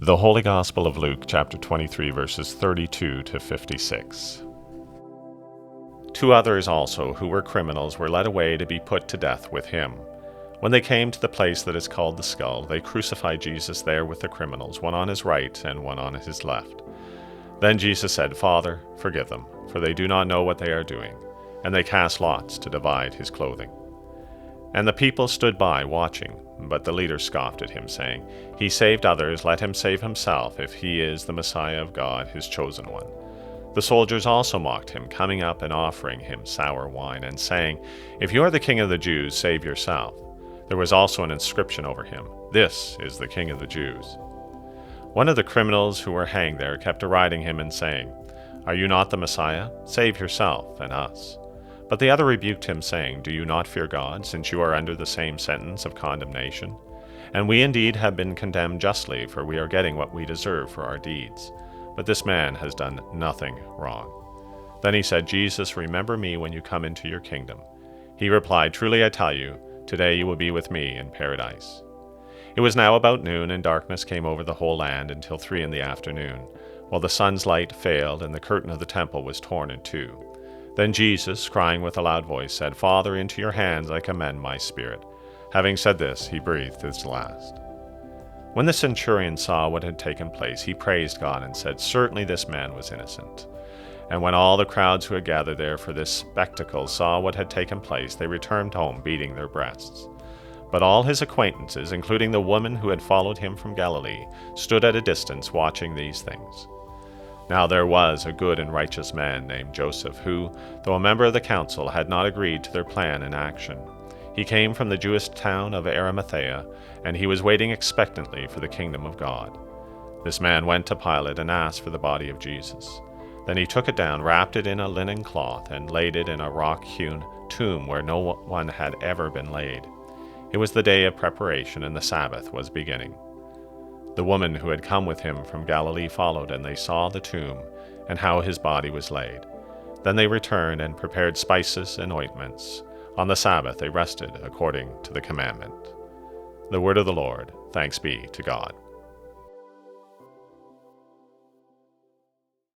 The Holy Gospel of Luke, chapter 23, verses 32 to 56. Two others also, who were criminals, were led away to be put to death with him. When they came to the place that is called the Skull, they crucified Jesus there with the criminals, one on his right and one on his left. Then Jesus said, "Father, forgive them, for they do not know what they are doing." And they cast lots to divide his clothing. And the people stood by, watching. But the leader scoffed at him, saying, "He saved others, let him save himself, if he is the Messiah of God, his chosen one." The soldiers also mocked him, coming up and offering him sour wine, and saying, "If you are the king of the Jews, save yourself." There was also an inscription over him, "This is the King of the Jews." One of the criminals who were hanged there kept deriding him and saying, "Are you not the Messiah? Save yourself and us." But the other rebuked him, saying, "Do you not fear God, since you are under the same sentence of condemnation? And we indeed have been condemned justly, for we are getting what we deserve for our deeds. But this man has done nothing wrong." Then he said, "Jesus, remember me when you come into your kingdom." He replied, "Truly I tell you, today you will be with me in paradise." It was now about noon, and darkness came over the whole land until 3 p.m, while the sun's light failed and the curtain of the temple was torn in two. Then Jesus, crying with a loud voice, said, "Father, into your hands I commend my spirit." Having said this, he breathed his last. When the centurion saw what had taken place, he praised God and said, "Certainly this man was innocent." And when all the crowds who had gathered there for this spectacle saw what had taken place, they returned home, beating their breasts. But all his acquaintances, including the woman who had followed him from Galilee, stood at a distance watching these things. Now there was a good and righteous man named Joseph, who, though a member of the council, had not agreed to their plan and action. He came from the Jewish town of Arimathea, and he was waiting expectantly for the kingdom of God. This man went to Pilate and asked for the body of Jesus. Then he took it down, wrapped it in a linen cloth, and laid it in a rock-hewn tomb where no one had ever been laid. It was the day of preparation, and the Sabbath was beginning. The woman who had come with him from Galilee followed, and they saw the tomb and how his body was laid. Then they returned and prepared spices and ointments. On the Sabbath they rested according to the commandment. The word of the Lord. Thanks be to God.